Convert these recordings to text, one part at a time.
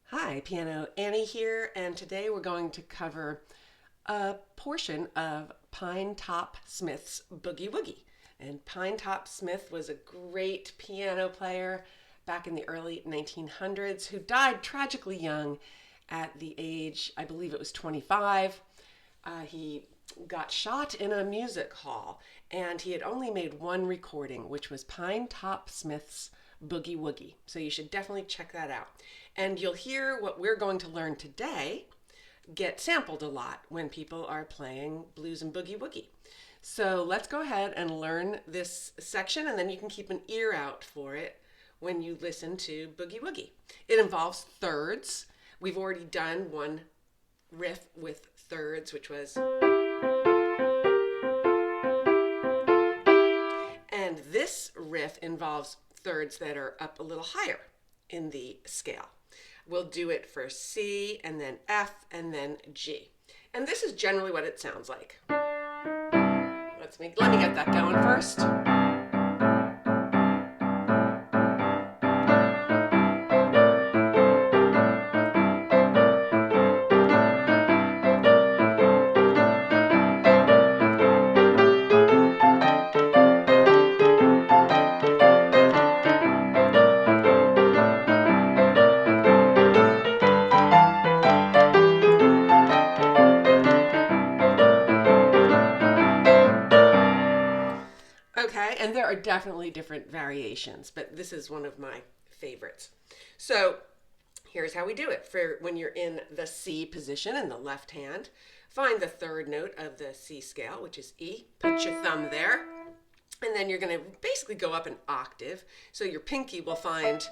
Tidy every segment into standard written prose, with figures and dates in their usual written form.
Hi, Piano Annie here, and today we're going to cover a portion of Pinetop Smith's Boogie-Woogie. And Pinetop Smith was a great piano player back in the early 1900s who died tragically young at the age, I believe it was 25. He got shot in a music hall, and he had only made one recording, which was Pinetop Smith's Boogie-Woogie. So you should definitely check that out. And you'll hear what we're going to learn today get sampled a lot when people are playing blues and boogie-woogie. So let's go ahead and learn this section, and then you can keep an ear out for it when you listen to boogie-woogie. It involves thirds. We've already done one riff with thirds, which was, and this riff involves thirds that are up a little higher in the scale. We'll do it for C and then F and then G. And this is generally what it sounds like. Let me get that going first. Okay, and there are definitely different variations, but this is one of my favorites. So here's how we do it. For when you're in the C position in the left hand, find the third note of the C scale, which is E. Put your thumb there, and then you're going to basically go up an octave. So your pinky will find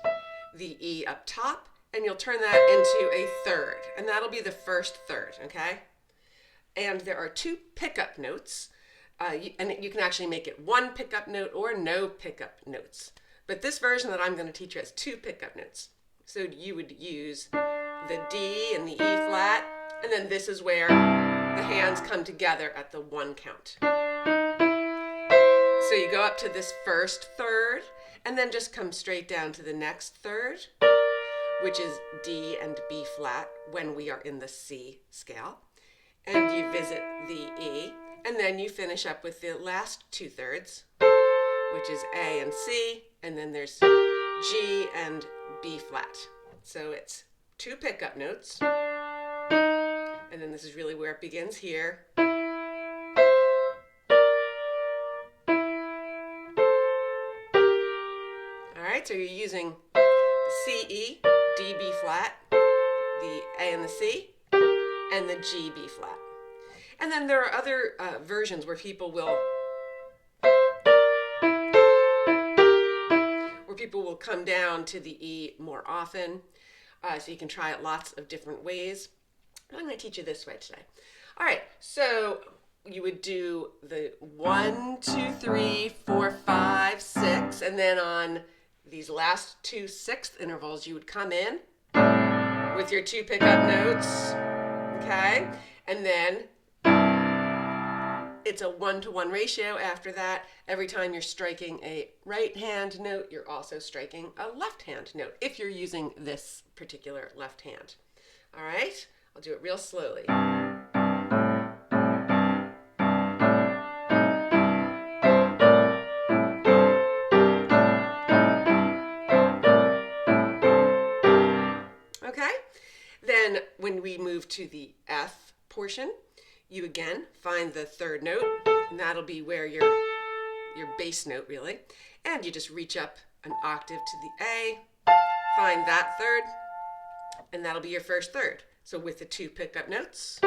the E up top, and you'll turn that into a third, and that'll be the first third, okay? And there are two pickup notes. And you can actually make it one pickup note or no pickup notes. But this version that I'm going to teach you has two pickup notes. So you would use the D and the E flat, and then this is where the hands come together at the one count. So you go up to this first third, and then just come straight down to the next third, which is D and B flat when we are in the C scale. And you visit the E. And then you finish up with the last two thirds, which is A and C, and then there's G and B flat. So it's two pickup notes, and then this is really where it begins here. All right, so you're using the C, E, D, B flat, the A and the C, and the G, B flat. And then there are other versions where people will come down to the E more often. So you can try it lots of different ways. But I'm going to teach you this way today. All right, so you would do the 1, 2, 3, 4, 5, 6, and then on these last two sixth intervals, you would come in with your two pickup notes, okay? And then it's a 1-to-1 ratio after that. Every time you're striking a right hand note, you're also striking a left hand note if you're using this particular left hand. All right, I'll do it real slowly. Okay, then when we move to the F portion, you again find the third note, and that'll be where your bass note really, and you just reach up an octave to the A, find that third, and that'll be your first third. So with the two pickup notes.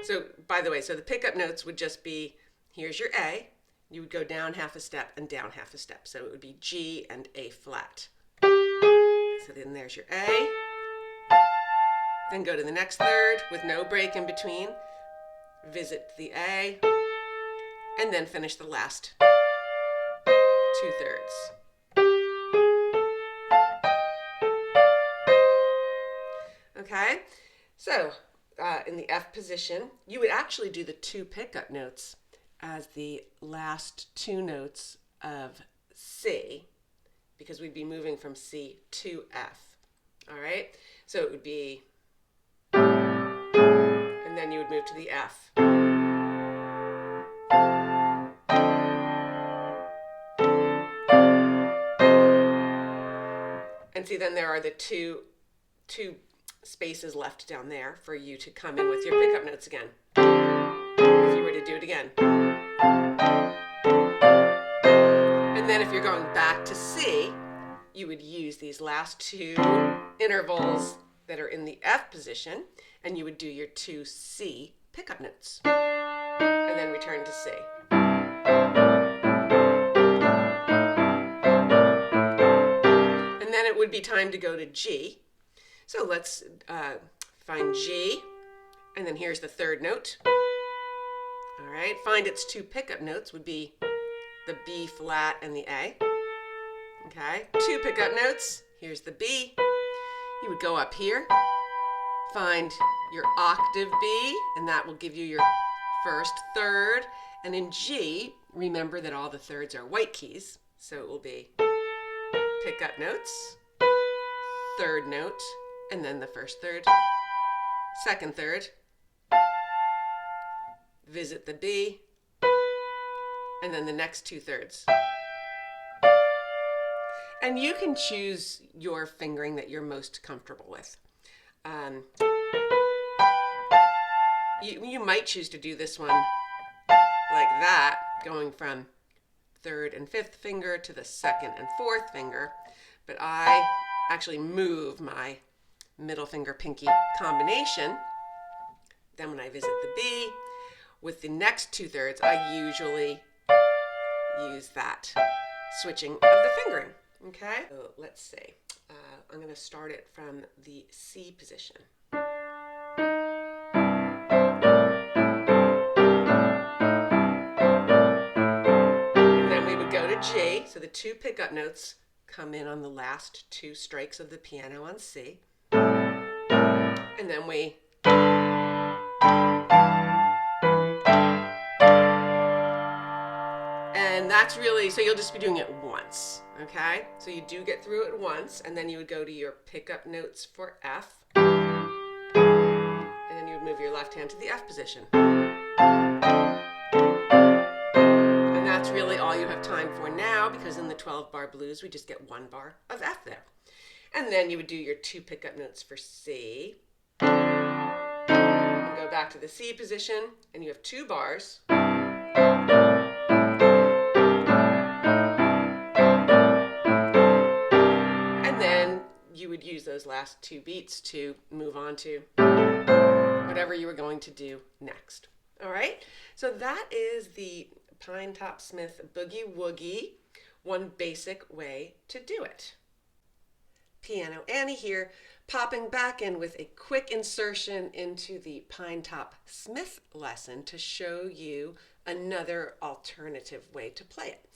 So by the way, so the pickup notes would just be, here's your A, you would go down half a step and down half a step. So it would be G and A flat. So then there's your A. Then go to the next third with no break in between. Visit the A. And then finish the last two thirds. Okay? So in the F position, you would actually do the two pickup notes as the last two notes of C, because we'd be moving from C to F. All right, so it would be, and then you would move to the F. And see, then there are the two spaces left down there for you to come in with your pickup notes again, if you were to do it again. And then if you're going back to C, you would use these last two intervals that are in the F position, and you would do your two C pickup notes, and then return to C. And then it would be time to go to G. So let's find G, and then here's the third note. All right, find its two pickup notes would be the B flat and the A. Okay, two pickup notes. Here's the B. You would go up here, find your octave B, and that will give you your first third. And in G, remember that all the thirds are white keys, so it will be pickup notes, third note, and then the first third, second third, visit the B, and then the next two thirds. And you can choose your fingering that you're most comfortable with. You might choose to do this one like that, going from third and fifth finger to the second and fourth finger, but I actually move my middle finger pinky combination. Then when I visit the B, with the next two thirds, I usually use that switching of the fingering. Okay, so let's see. I'm going to start it from the C position. And then we would go to G, so the two pickup notes come in on the last two strikes of the piano on C. And then we that's really, so you'll just be doing it once, okay? So you do get through it once, and then you would go to your pickup notes for F, and then you would move your left hand to the F position. And that's really all you have time for now, because in the 12-bar blues, we just get one bar of F there. And then you would do your two pickup notes for C, and go back to the C position, and you have 2 bars. You would use those last 2 beats to move on to whatever you were going to do next. All right, so that is the Pinetop Smith Boogie-Woogie, one basic way to do it. Piano Annie here, popping back in with a quick insertion into the Pinetop Smith lesson to show you another alternative way to play it.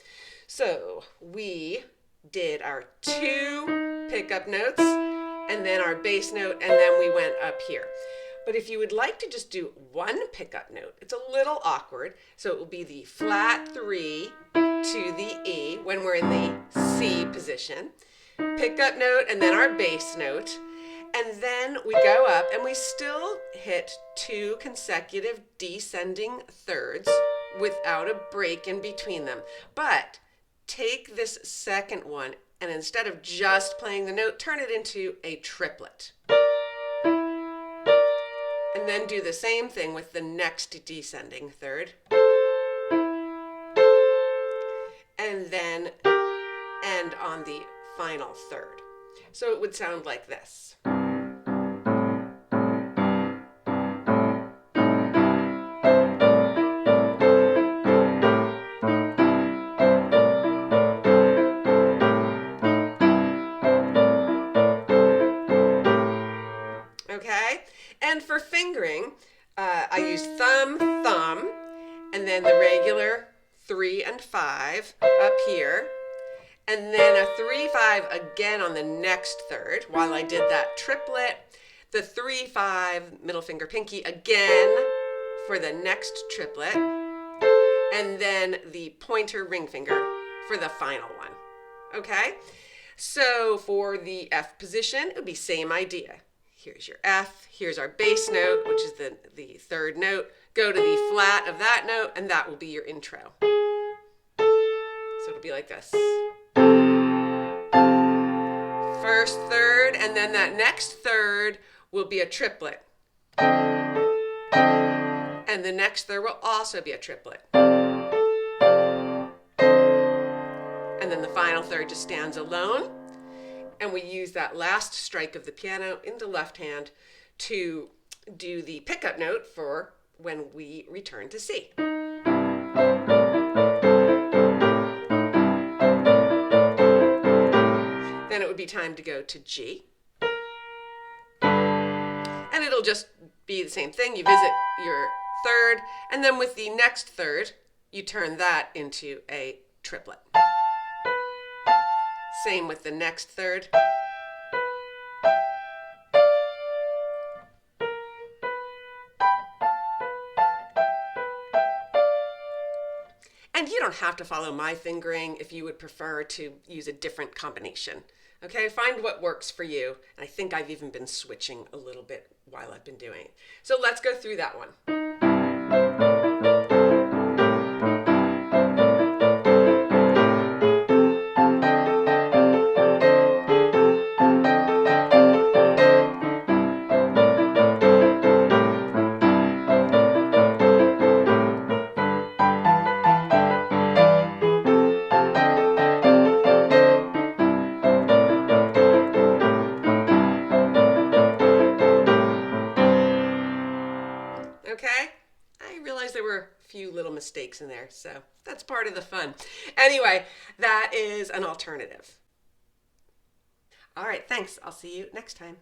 So we did our 2 pickup notes and then our bass note, and then we went up here. But if you would like to just do 1 pickup note, it's a little awkward, so it will be the flat 3 to the E when we're in the C position, pickup note, and then our bass note, and then we go up and we still hit 2 consecutive descending thirds without a break in between them. But take this second one, and instead of just playing the note, turn it into a triplet. And then do the same thing with the next descending third. And then end on the final third. So it would sound like this. Okay, and for fingering, I use thumb, thumb, and then the regular 3 and 5 up here, and then a 3-5 again on the next third while I did that triplet, the 3-5 middle finger pinky again for the next triplet, and then the pointer ring finger for the final one. Okay, So for the F position, it would be same idea. Here's your F, here's our bass note, which is the third note. Go to the flat of that note, and that will be your intro. So it'll be like this. First, third, and then that next third will be a triplet. And the next third will also be a triplet. And then the final third just stands alone. And we use that last strike of the piano in the left hand to do the pickup note for when we return to C. Then it would be time to go to G. And it'll just be the same thing. You visit your third, and then with the next third, you turn that into a triplet. Same with the next third. And you don't have to follow my fingering if you would prefer to use a different combination. Okay, find what works for you. And I think I've even been switching a little bit while I've been doing it. So let's go through that one. Okay, I realized there were a few little mistakes in there, so that's part of the fun. Anyway, that is an alternative. All right, thanks. I'll see you next time.